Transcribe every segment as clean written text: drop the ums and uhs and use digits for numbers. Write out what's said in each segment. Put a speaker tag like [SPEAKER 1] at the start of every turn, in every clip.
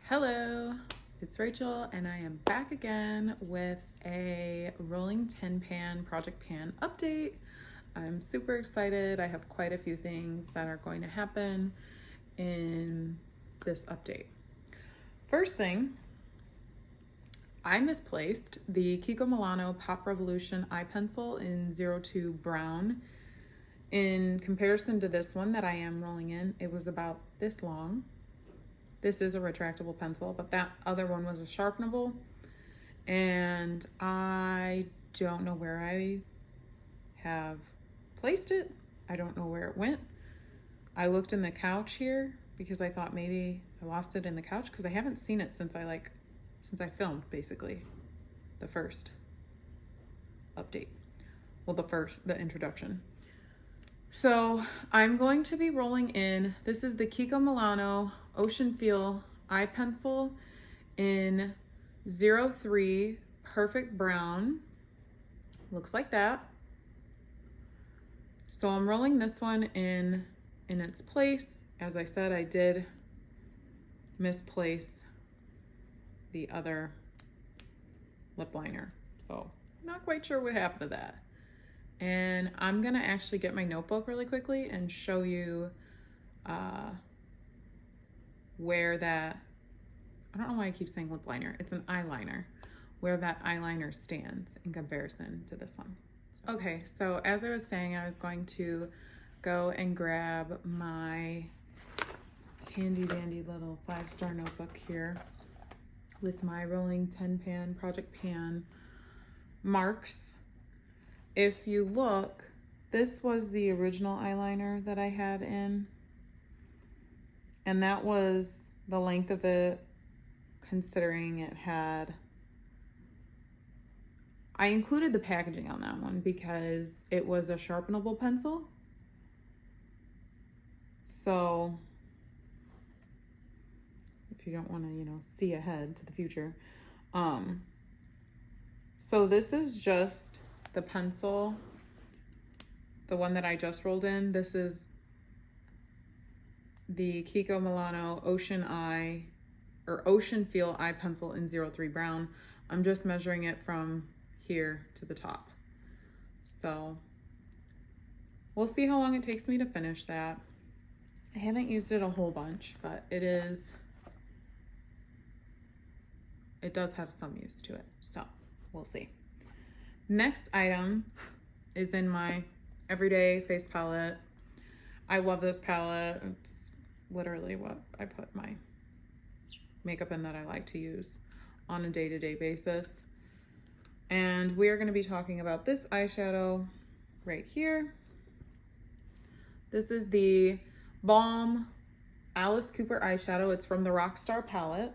[SPEAKER 1] Hello, it's Rachel and I am back again with a rolling tin pan project pan update. I'm super excited. I have quite a few things that are going to happen in this update. First thing, I misplaced the Kiko Milano Pop Revolution eye pencil in 02 Brown. In comparison to this one that I am rolling in, it was about this long. This is a retractable pencil, but that other one was a sharpenable, and I don't know where I have placed it. I don't know where it went. I looked in the couch here because I thought maybe I lost it in the couch because I haven't seen it since I filmed basically the first update. Well, the introduction. So I'm going to be rolling in, this is the Kiko Milano Ocean Feel eye pencil in 03 Perfect Brown. Looks like that. So I'm rolling this one in its place. As I said, I did misplace the other lip liner. So I'm not quite sure what happened to that. And I'm gonna actually get my notebook really quickly and show you where that, I don't know why I keep saying lip liner, it's an eyeliner, where that eyeliner stands in comparison to this one. Okay, so as I was saying, I was going to go and grab my handy dandy little 5-star notebook here with my rolling 10 pan project pan marks. If you look, this was the original eyeliner that I had in, and that was the length of it, considering it had, I included the packaging on that one because it was a sharpenable pencil. So if you don't want to, see ahead to the future. So this is just the pencil, the one that I just rolled in. This is the Kiko Milano Ocean Feel eye pencil in 03 Brown. I'm just measuring it from here to the top. So we'll see how long it takes me to finish that. I haven't used it a whole bunch, but it does have some use to it. So we'll see. Next item is in my everyday face palette. I love this palette. It's literally what I put my makeup in that I like to use on a day-to-day basis. And we are going to be talking about this eyeshadow right here. This is the Balm Alice Cooper eyeshadow. It's from the Rockstar palette,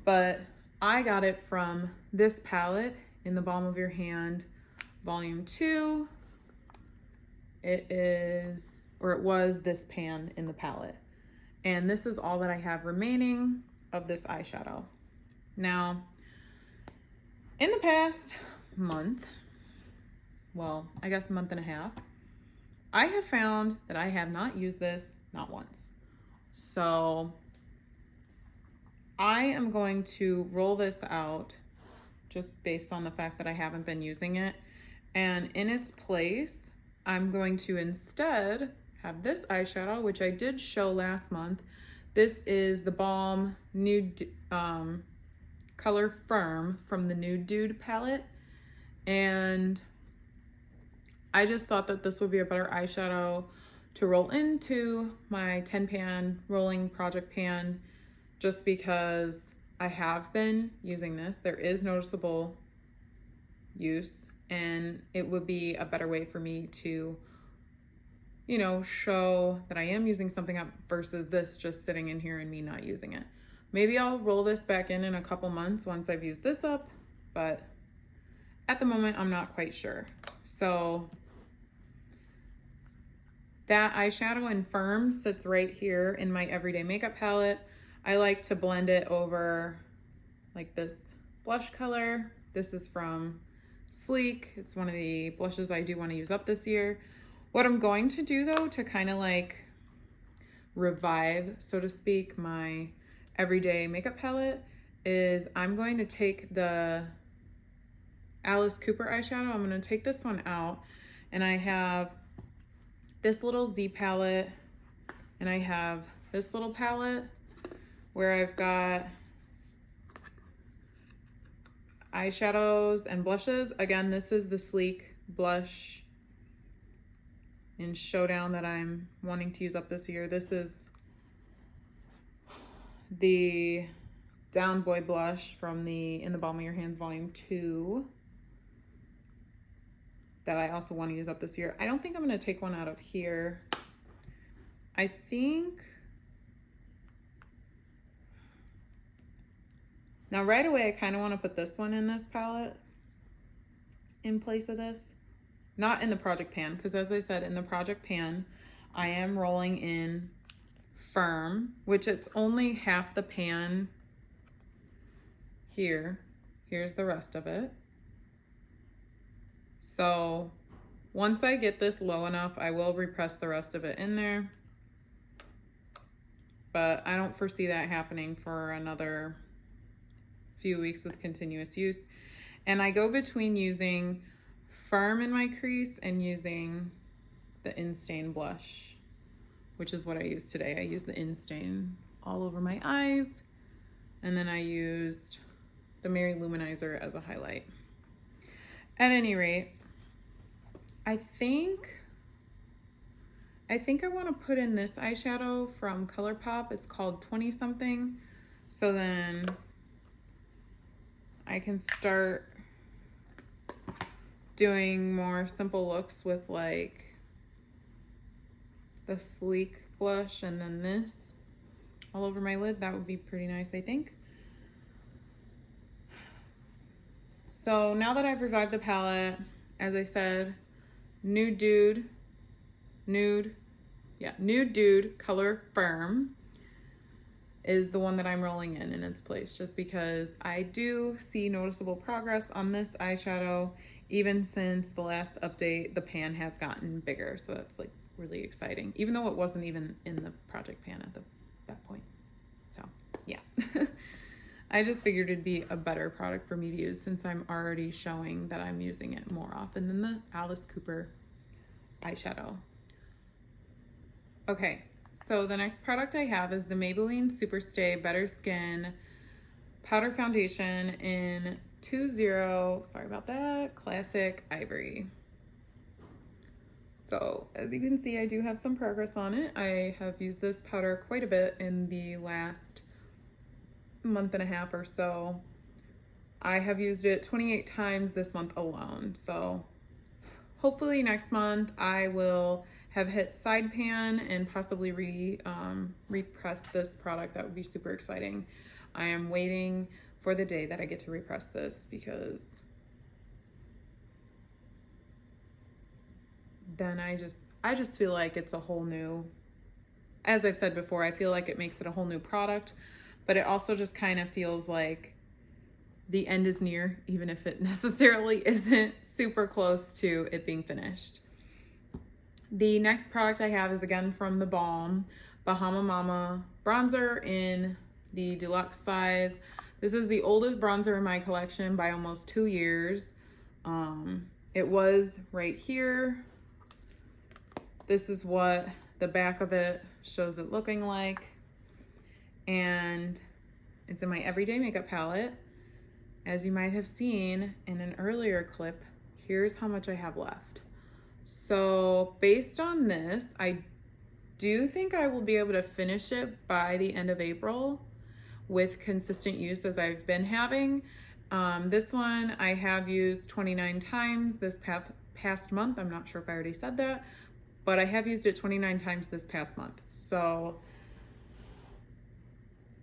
[SPEAKER 1] but I got it from this palette in the Balm of Your Hand Volume 2. It was this pan in the palette. And this is all that I have remaining of this eyeshadow. Now, in the past month, well, I guess a month and a half, I have found that I have not used this not once. So I am going to roll this out just based on the fact that I haven't been using it. And in its place, I'm going to instead have this eyeshadow, which I did show last month. This is the Balm Nude Color Firm from the Nude Dude palette. And I just thought that this would be a better eyeshadow to roll into my 10 pan rolling project pan, just because I have been using this. There is noticeable use, and it would be a better way for me to, show that I am using something up versus this just sitting in here and me not using it. Maybe I'll roll this back in a couple months once I've used this up, but at the moment I'm not quite sure. So that eyeshadow in Firm sits right here in my everyday makeup palette. I like to blend it over like this blush color. This is from Sleek. It's one of the blushes I do want to use up this year. What I'm going to do though, to kind of like revive, so to speak, my everyday makeup palette is I'm going to take the Alice Cooper eyeshadow. I'm going to take this one out, and I have this little Z palette, and I have this little palette where I've got eyeshadows and blushes. Again, this is the Sleek blush in Showdown that I'm wanting to use up this year. This is the Down Boy blush from the In the Balm of Your Hands Volume 2 that I also want to use up this year. I don't think I'm going to take one out of here. I think... Now right away I kind of want to put this one in this palette in place of this. Not in the project pan, because as I said, in the project pan, I am rolling in Firm, which it's only half the pan here. Here's the rest of it. So once I get this low enough, I will repress the rest of it in there. But I don't foresee that happening for another few weeks with continuous use. And I go between using Firm in my crease and using the Instain blush, which is what I used today. I used the Instain all over my eyes, and then I used the Mary Luminizer as a highlight. At any rate, I think I want to put in this eyeshadow from ColourPop. It's called 20 something. So then I can start doing more simple looks with like the Sleek blush and then this all over my lid. That would be pretty nice, I think. So now that I've revived the palette, as I said, Nude Dude Color Firm is the one that I'm rolling in its place, just because I do see noticeable progress on this eyeshadow. Even since the last update, the pan has gotten bigger, so that's like really exciting, even though it wasn't even in the project pan at that point. So yeah. I just figured it'd be a better product for me to use since I'm already showing that I'm using it more often than the Alice Cooper eyeshadow. Okay, so the next product I have is the Maybelline SuperStay Better Skin Powder Foundation in 20, Classic Ivory. So as you can see, I do have some progress on it. I have used this powder quite a bit in the last month and a half or so. I have used it 28 times this month alone. So hopefully next month I will have hit side pan and possibly repress this product. That would be super exciting. I am waiting for the day that I get to repress this, because then I just feel like it's a whole new, as I've said before, I feel like it makes it a whole new product, but it also just kind of feels like the end is near, even if it necessarily isn't super close to it being finished. The next product I have is again from TheBalm, Bahama Mama bronzer in the deluxe size. This is the oldest bronzer in my collection by almost 2 years. It was right here. This is what the back of it shows it looking like. And it's in my everyday makeup palette. As you might have seen in an earlier clip, here's how much I have left. So based on this, I do think I will be able to finish it by the end of April with consistent use as I've been having. This one I have used 29 times this past month. I'm not sure if I already said that, but I have used it 29 times this past month. So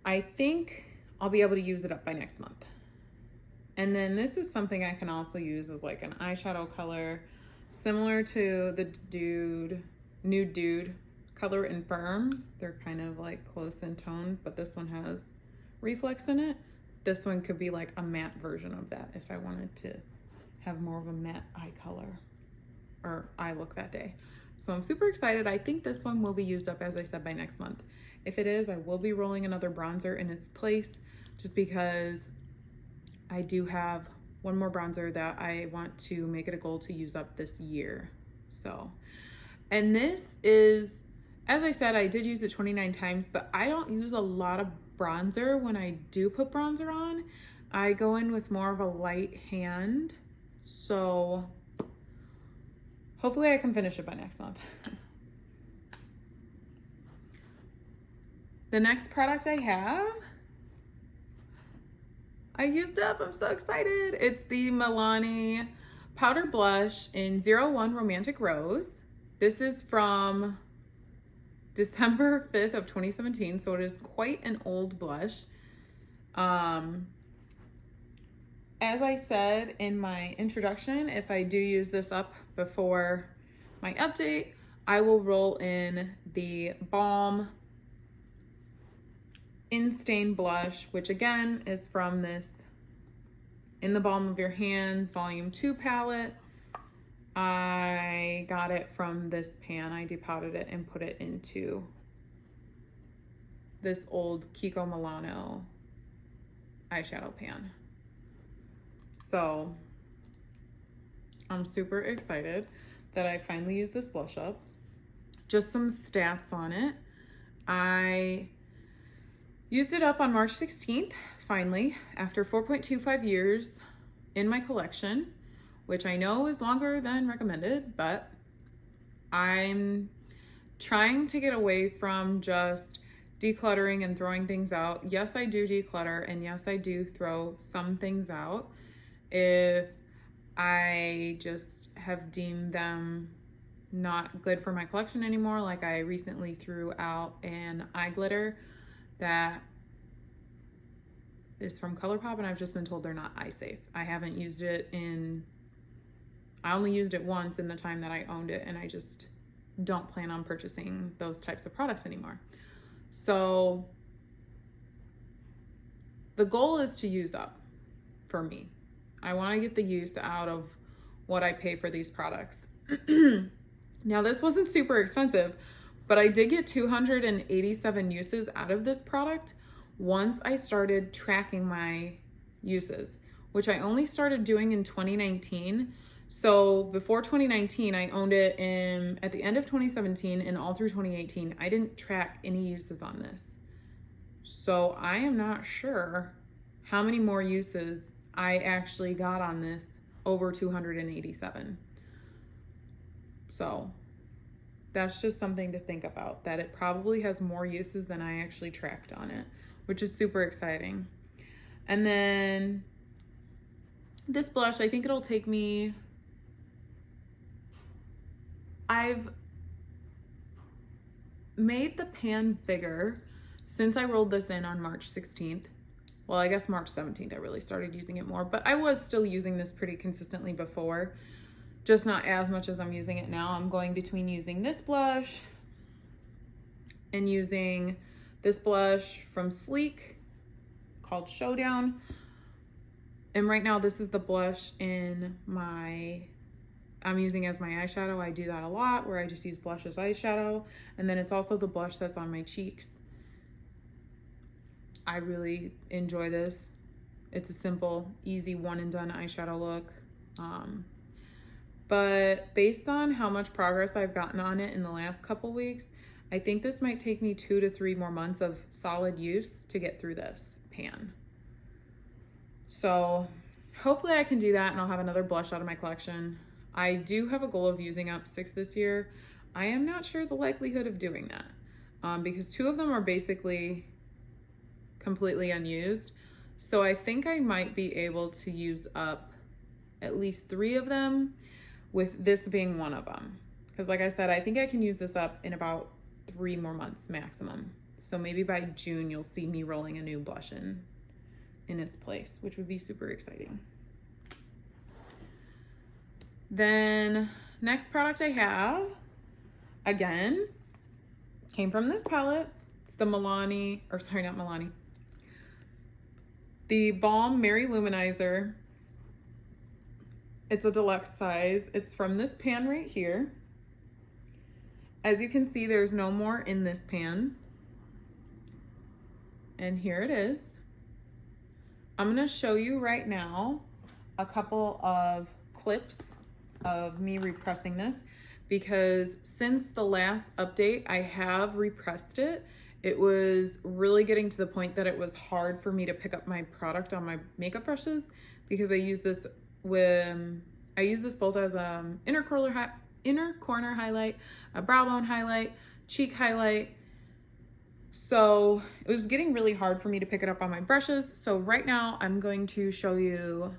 [SPEAKER 1] I think I'll be able to use it up by next month. And then this is something I can also use as like an eyeshadow color, similar to the Nude Dude Color and Firm. They're kind of like close in tone, but this one has reflex in it. This one could be like a matte version of that if I wanted to have more of a matte eye color or eye look that day. So I'm super excited. I think this one will be used up, as I said, by next month. If it is, I will be rolling another bronzer in its place just because I do have one more bronzer that I want to make it a goal to use up this year. So, and this is, as I said, I did use it 29 times, but I don't use a lot of bronzer when I do put bronzer on. I go in with more of a light hand. So hopefully I can finish it by next month. The next product I have, I used up, I'm so excited. It's the Milani Powder Blush in 01 Romantic Rose. This is from December 5th of 2017, so it is quite an old blush. As I said in my introduction, if I do use this up before my update, I will roll in the Balm In Stain Blush, which again is from this In the Balm of Your Hands Volume 2 palette. I got it from this pan. I depowdered it and put it into this old Kiko Milano eyeshadow pan. So I'm super excited that I finally used this blush up. Just some stats on it. I used it up on March 16th, finally, after 4.25 years in my collection, which I know is longer than recommended, but I'm trying to get away from just decluttering and throwing things out. Yes, I do declutter, and yes, I do throw some things out if I just have deemed them not good for my collection anymore. Like I recently threw out an eye glitter that is from ColourPop, and I've just been told they're not eye safe. I haven't used it I only used it once in the time that I owned it, and I just don't plan on purchasing those types of products anymore. So the goal is to use up for me. I want to get the use out of what I pay for these products. Now, this wasn't super expensive, but I did get 287 uses out of this product once I started tracking my uses, which I only started doing in 2019. So before 2019, I owned it at the end of 2017 and all through 2018. I didn't track any uses on this. So I am not sure how many more uses I actually got on this over 287. So that's just something to think about, that it probably has more uses than I actually tracked on it, which is super exciting. And then this blush, I think it'll take me, I've made the pan bigger since I rolled this in on March 16th. Well, I guess March 17th I really started using it more, but I was still using this pretty consistently before, just not as much as I'm using it now. I'm going between using this blush and using this blush from Sleek called Showdown. And right now this is the blush I'm using as my eyeshadow. I do that a lot, where I just use blush as eyeshadow. And then it's also the blush that's on my cheeks. I really enjoy this. It's a simple, easy one and done eyeshadow look. But based on how much progress I've gotten on it in the last couple weeks, I think this might take me 2 to 3 more months of solid use to get through this pan. So hopefully I can do that and I'll have another blush out of my collection. I do have a goal of using up 6 this year. I am not sure the likelihood of doing that because 2 of them are basically completely unused. So I think I might be able to use up at least 3 of them, with this being one of them. Because like I said, I think I can use this up in about 3 more months maximum. So maybe by June, you'll see me rolling a new blush in its place, which would be super exciting. Then next product I have, again, came from this palette. It's the Milani, or sorry, not Milani. TheBalm Mary Luminizer. It's a deluxe size. It's from this pan right here. As you can see, there's no more in this pan. and here it is. I'm gonna show you right now a couple of clips of me repressing this, because since the last update I have repressed it. It was really getting to the point that it was hard for me to pick up my product on my makeup brushes, because I use this both as inner corner highlight, a brow bone highlight, cheek highlight. So it was getting really hard for me to pick it up on my brushes. So right now I'm going to show you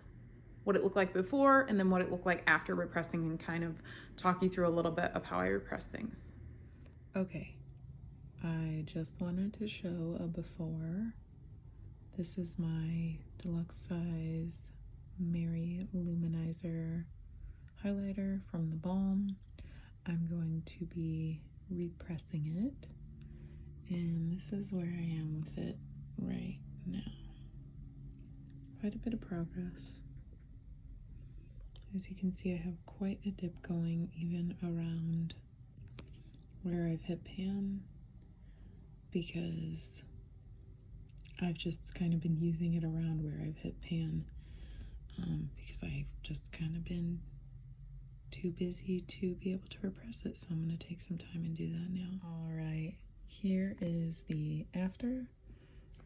[SPEAKER 1] what it looked like before and then what it looked like after repressing, and kind of talk you through a little bit of how I repress things. Okay, I just wanted to show a before. This is my deluxe size Mary Luminizer highlighter from TheBalm. I'm going to be repressing it, and this is where I am with it right now. Quite a bit of progress. As you can see, I have quite a dip going even around where I've hit pan, because I've just kind of been using it around where I've hit pan, because I've just kind of been too busy to be able to repress it. So I'm going to take some time and do that now. All right, here is the after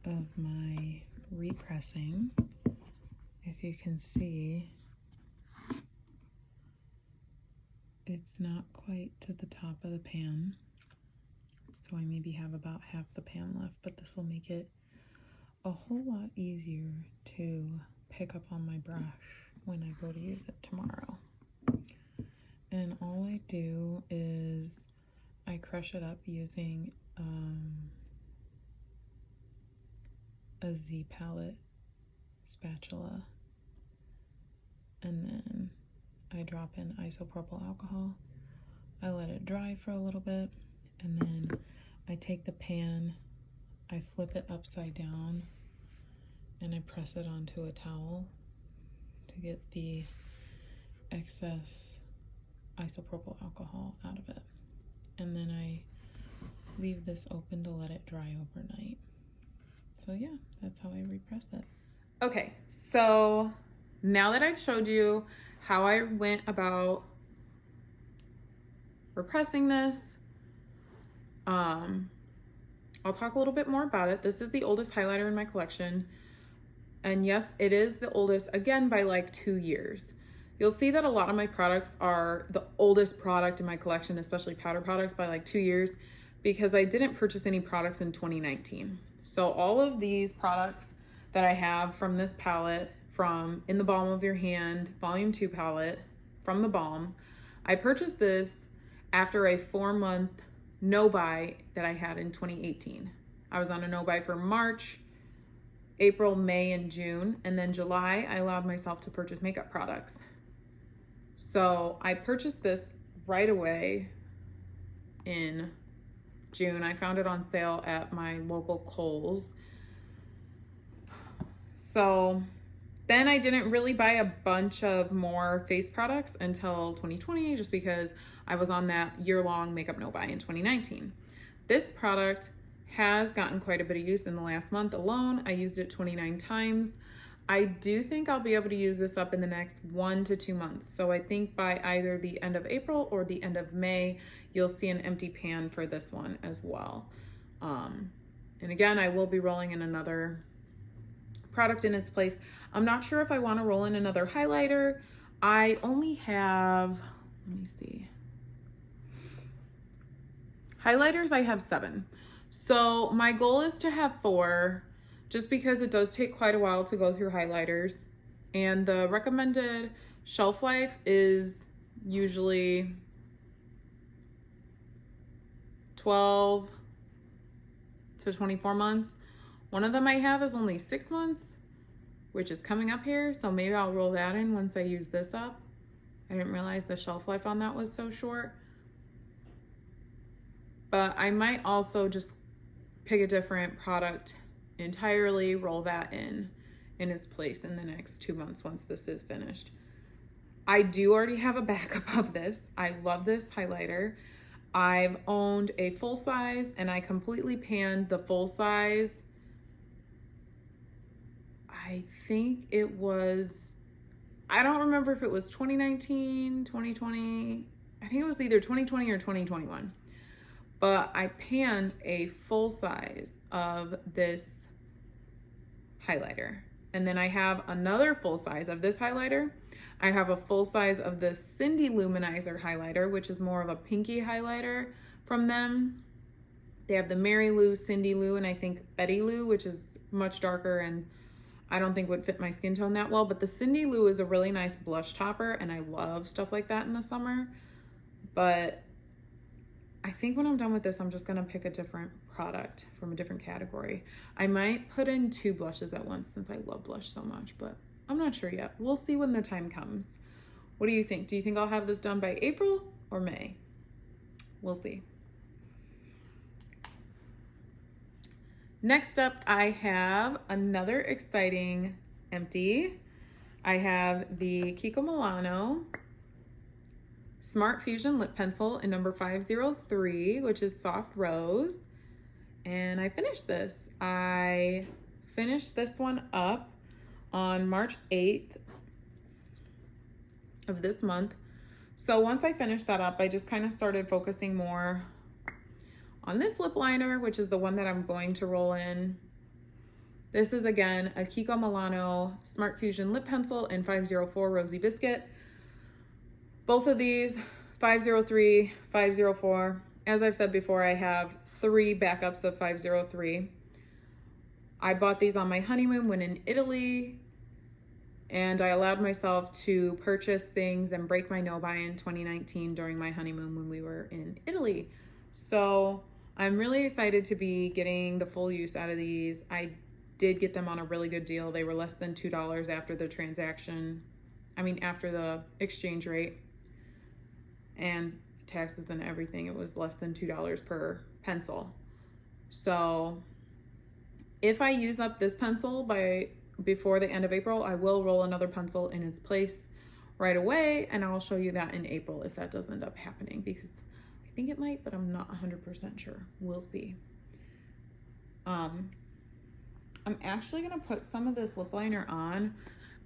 [SPEAKER 1] of my repressing. If you can see, it's not quite to the top of the pan, so I maybe have about half the pan left, but this will make it a whole lot easier to pick up on my brush when I go to use it tomorrow. And all I do is I crush it up using a Z palette spatula, and then I drop in isopropyl alcohol. I let it dry for a little bit, and then I take the pan, I flip it upside down, and I press it onto a towel to get the excess isopropyl alcohol out of it. And then I leave this open to let it dry overnight. So yeah, that's how I repress it. Okay, so now that I've showed you how I went about repressing this, I'll talk a little bit more about it. This is the oldest highlighter in my collection. And yes, it is the oldest, again, by like 2 years. You'll see that a lot of my products are the oldest product in my collection, especially powder products, by like 2 years, because I didn't purchase any products in 2019. So all of these products that I have from this palette, from In the Balm of Your Hand, Volume 2 palette from TheBalm, I purchased this after a 4-month no-buy that I had in 2018. I was on a no-buy for March, April, May, and June, and then July, I allowed myself to purchase makeup products. So I purchased this right away in June. I found it on sale at my local Kohl's. So then I didn't really buy a bunch of more face products until 2020, just because I was on that year-long makeup no-buy in 2019. This product has gotten quite a bit of use in the last month alone. I used it 29 times. I do think I'll be able to use this up in the next 1 to 2 months. So I think by either the end of April or the end of May, you'll see an empty pan for this one as well. And again, I will be rolling in another product in its place. I'm not sure if I want to roll in another highlighter. I only have, let me see. Highlighters, I have 7. So my goal is to have 4, just because it does take quite a while to go through highlighters. And the recommended shelf life is usually 12 to 24 months. One of them I have is only 6 months, which is coming up here. So maybe I'll roll that in once I use this up. I didn't realize the shelf life on that was so short. But I might also just pick a different product entirely, roll that in its place in the next 2 months once this is finished. I do already have a backup of this. I love this highlighter. I've owned a full size, and I completely panned the full size I think it was, I don't remember if it was 2019, 2020. I think it was either 2020 or 2021. But I panned a full size of this highlighter. And then I have another full size of this highlighter. I have a full size of the Cindy Luminizer highlighter, which is more of a pinky highlighter from them. They have the Mary Lou, Cindy Lou, and I think Betty Lou, which is much darker and I don't think would fit my skin tone that well. But the Cindy Lou is a really nice blush topper, and I love stuff like that in the summer. But I think when I'm done with this, I'm just gonna pick a different product from a different category. I might put in 2 blushes at once since I love blush so much, but I'm not sure yet. We'll see when the time comes. What do you think? Do you think I'll have this done by April or May? We'll see. Next up, I have another exciting empty. I have the Kiko Milano Smart Fusion Lip Pencil in number 503, which is Soft Rose. And I finished this. I finished this one up on March 8th of this month. So once I finished that up, I just kind of started focusing more on this lip liner, which is the one that I'm going to roll in. This is again a Kiko Milano Smart Fusion Lip Pencil in 504 Rosy Biscuit. Both of these, 503, 504. As I've said before, I have 3 backups of 503. I bought these on my honeymoon when in Italy, and I allowed myself to purchase things and break my no-buy in 2019 during my honeymoon when we were in Italy. So I'm really excited to be getting the full use out of these. I did get them on a really good deal. They were less than $2 after the transaction. After the exchange rate and taxes and everything. It was less than $2 per pencil. So if I use up this pencil before the end of April, I will roll another pencil in its place right away, and I'll show you that in April if that does end up happening, because I think it might, but I'm not 100% sure. We'll see. I'm actually gonna put some of this lip liner on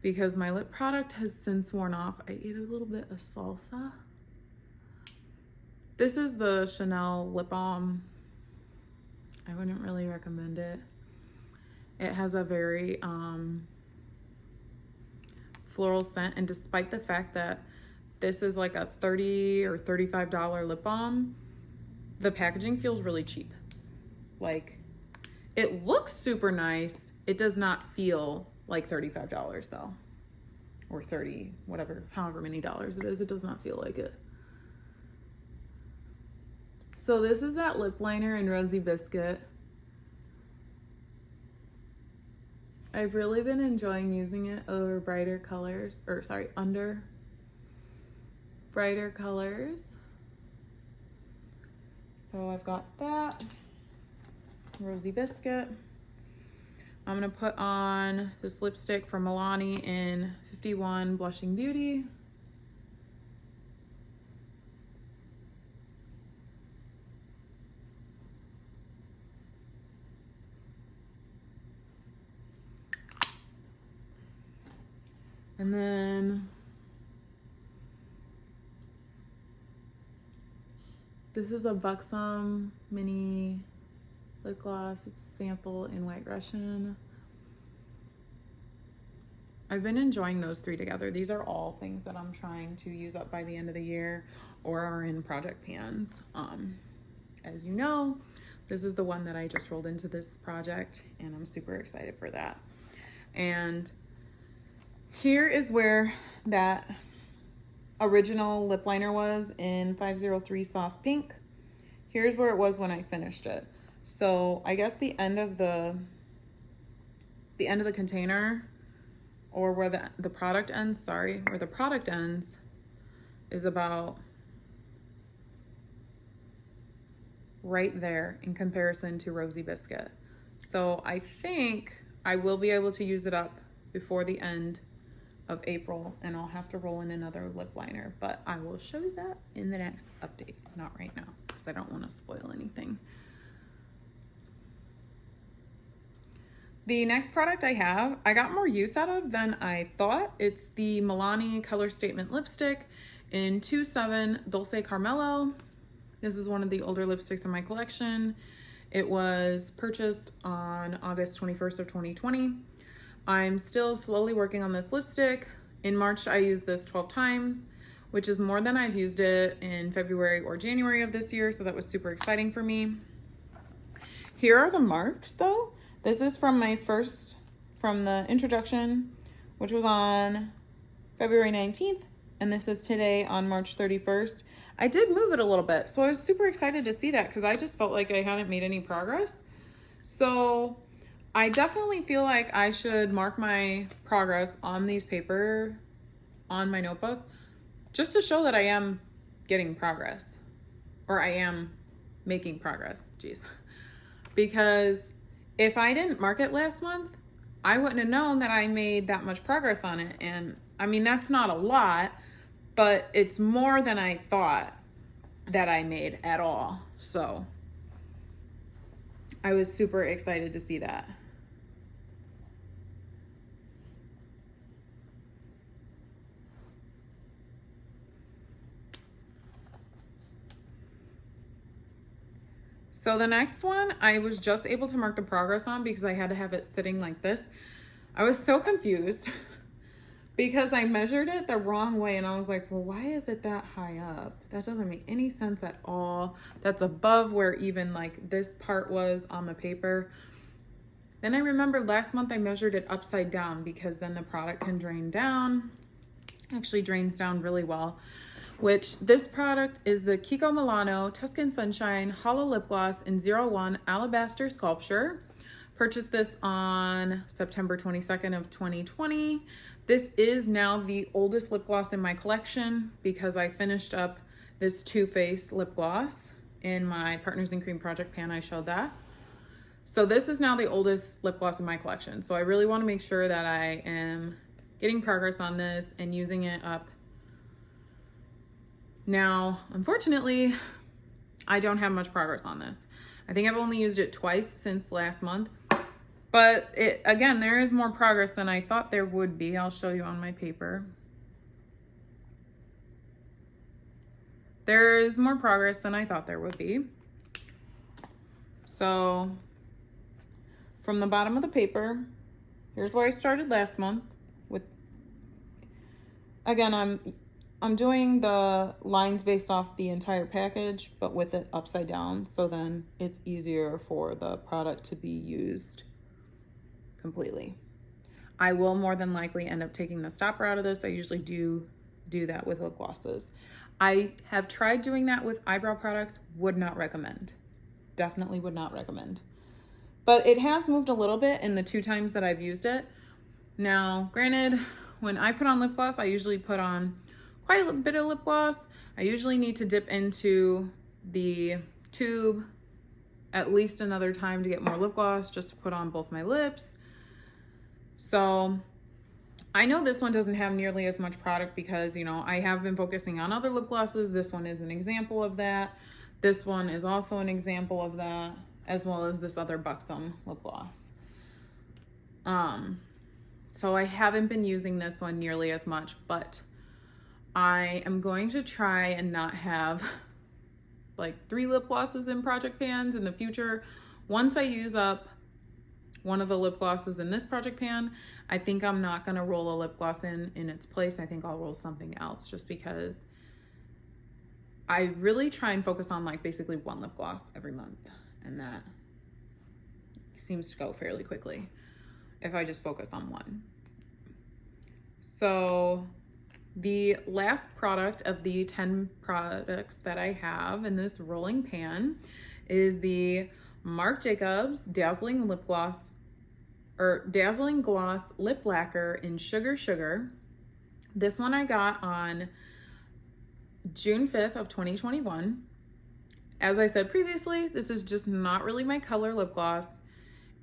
[SPEAKER 1] because my lip product has since worn off. I ate a little bit of salsa. This is the Chanel Lip Balm. I wouldn't really recommend it. It has a very floral scent, and despite the fact that this is like a $30 or $35 lip balm, the packaging feels really cheap. Like, it looks super nice. It does not feel like $35 though, or 30, whatever, however many dollars it is. It does not feel like it. So this is that lip liner in Rosy Biscuit. I've really been enjoying using it over brighter colors, under brighter colors. So I've got that, Rosy Biscuit. I'm gonna put on this lipstick from Milani in 51 Blushing Beauty. And then this is a Buxom mini lip gloss. It's a sample in White Russian. I've been enjoying those 3 together. These are all things that I'm trying to use up by the end of the year or are in project pans. As you know, this is the one that I just rolled into this project, and I'm super excited for that. And here is where that original lip liner was in 503 Soft Pink. Here's where it was when I finished it. So I guess the end of the container, or where the product ends, where the product ends is about right there in comparison to Rosy Biscuit. So I think I will be able to use it up before the end of April, and I'll have to roll in another lip liner, but I will show you that in the next update, not right now, because I don't want to spoil anything. The next product I have, I got more use out of than I thought. It's the Milani Color Statement Lipstick in 27 Dulce Caramelo. This is one of the older lipsticks in my collection. It was purchased on August 21st of 2020. I'm still slowly working on this lipstick. In March, I used this 12 times, which is more than I've used it in February or January of this year, so that was super exciting for me. Here are the marks though. This is from the introduction, which was on February 19th, and this is today on March 31st. I did move it a little bit, so I was super excited to see that because I just felt like I hadn't made any progress. So I definitely feel like I should mark my progress on these paper on my notebook just to show that I am getting progress, or I am making progress, geez. Because if I didn't mark it last month, I wouldn't have known that I made that much progress on it. And I mean, that's not a lot, but it's more than I thought that I made at all. So I was super excited to see that. So the next one, I was just able to mark the progress on because I had to have it sitting like this. I was so confused because I measured it the wrong way and I was like, well, why is it that high up? That doesn't make any sense at all. That's above where even like this part was on the paper. Then I remember last month I measured it upside down because then the product can drain down. Actually drains down really well. Which this product is the Kiko Milano Tuscan Sunshine Holo Lip Gloss in 01 Alabaster Sculpture. Purchased this on September 22nd of 2020. This is now the oldest lip gloss in my collection because I finished up this Too Faced lip gloss in my Partners in Cream project pan. I showed that. So this is now the oldest lip gloss in my collection. So I really want to make sure that I am getting progress on this and using it up. Now, unfortunately, I don't have much progress on this. I think I've only used it twice since last month, but again, there is more progress than I thought there would be. I'll show you on my paper. There is more progress than I thought there would be. So from the bottom of the paper, here's where I started last month with, again, I'm doing the lines based off the entire package, but with it upside down, so then it's easier for the product to be used completely. I will more than likely end up taking the stopper out of this. I usually do that with lip glosses. I have tried doing that with eyebrow products, would not recommend. Definitely would not recommend. But it has moved a little bit in the 2 times that I've used it. Now, granted, when I put on lip gloss, I usually put on quite a bit of lip gloss. I usually need to dip into the tube at least another time to get more lip gloss just to put on both my lips. So I know this one doesn't have nearly as much product because, you know, I have been focusing on other lip glosses. This one is an example of that. This one is also an example of that, as well as this other Buxom lip gloss. So I haven't been using this one nearly as much, but I am going to try and not have like 3 lip glosses in project pans in the future. Once I use up one of the lip glosses in this project pan, I think I'm not going to roll a lip gloss in its place. I think I'll roll something else just because I really try and focus on like basically 1 lip gloss every month, and that seems to go fairly quickly if I just focus on 1. So the last product of the 10 products that I have in this rolling pan is the Marc Jacobs Dazzling Lip Gloss, or Dazzling Gloss Lip Lacquer in Sugar Sugar. This one I got on June 5th of 2021. As I said previously, this is just not really my color lip gloss.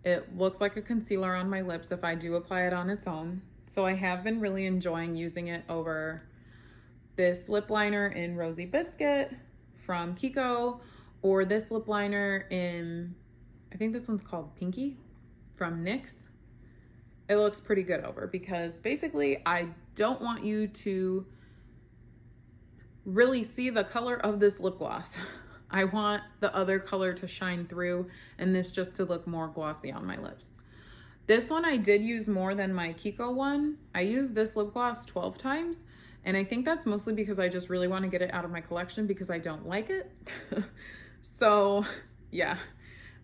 [SPEAKER 1] It looks like a concealer on my lips if I do apply it on its own. So I have been really enjoying using it over this lip liner in Rosy Biscuit from Kiko, or this lip liner in, I think this one's called Pinky from NYX. it looks pretty good over, because basically I don't want you to really see the color of this lip gloss. I want the other color to shine through and this just to look more glossy on my lips. This one I did use more than my Kiko one. I used this lip gloss 12 times, and I think that's mostly because I just really want to get it out of my collection because I don't like it. So yeah,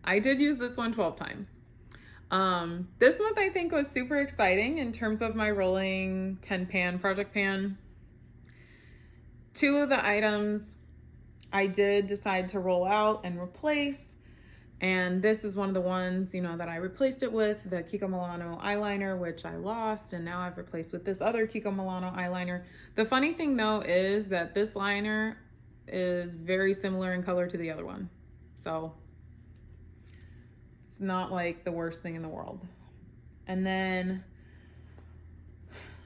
[SPEAKER 1] I did use this one 12 times. This month I think was super exciting in terms of my rolling 10 pan project pan. 2 of the items I did decide to roll out and replace, and this is one of the ones, you know, that I replaced it with, the Kiko Milano eyeliner, which I lost, and now I've replaced with this other Kiko Milano eyeliner. The funny thing though is that this liner is very similar in color to the other one, so it's not like the worst thing in the world. And then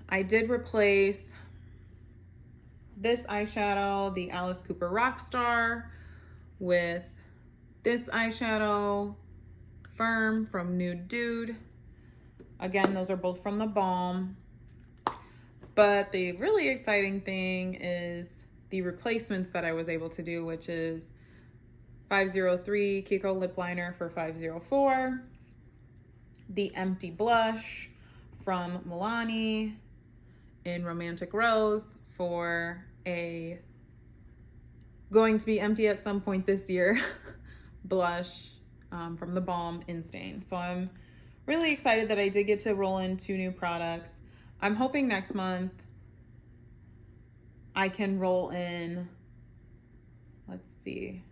[SPEAKER 1] I did replace this eyeshadow, the Alice Cooper Rockstar, with this eyeshadow, Firm from Nude Dude. Again, those are both from TheBalm. But the really exciting thing is the replacements that I was able to do, which is 503 Kiko lip liner for 504, the Empty Blush from Milani in Romantic Rose for a going to be empty at some point this year blush from TheBalm in Stain. So I'm really excited that I did get to roll in 2 new products. I'm hoping next month I can roll in, let's see,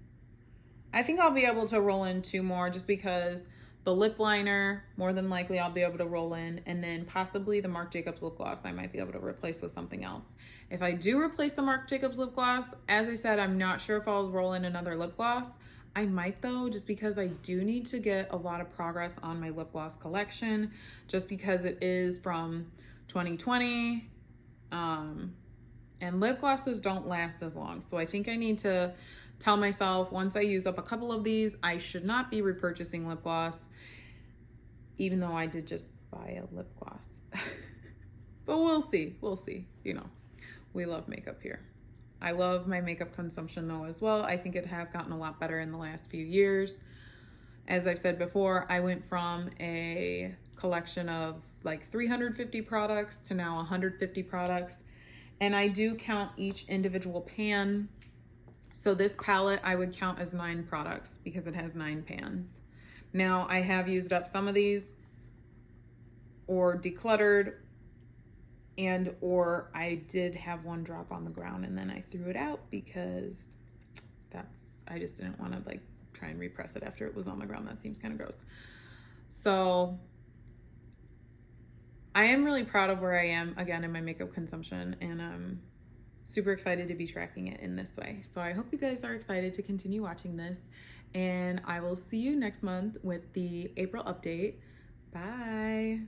[SPEAKER 1] I think I'll be able to roll in 2 more, just because the lip liner, more than likely I'll be able to roll in, and then possibly the Marc Jacobs lip gloss I might be able to replace with something else. If I do replace the Marc Jacobs lip gloss, as I said, I'm not sure if I'll roll in another lip gloss. I might though, just because I do need to get a lot of progress on my lip gloss collection, just because it is from 2020, and lip glosses don't last as long. So I think I need to tell myself, once I use up a couple of these, I should not be repurchasing lip gloss, even though I did just buy a lip gloss. But we'll see, you know, we love makeup here. I love my makeup consumption though as well. I think it has gotten a lot better in the last few years. As I've said before, I went from a collection of like 350 products to now 150 products. And I do count each individual pan. So this palette I would count as 9 products because it has 9 pans. Now I have used up some of these, or decluttered, and or I did have one drop on the ground and then I threw it out because I just didn't want to like try and repress it after it was on the ground. That seems kind of gross. So I am really proud of where I am again in my makeup consumption, and I'm super excited to be tracking it in this way. So I hope you guys are excited to continue watching this, and I will see you next month with the April update. Bye.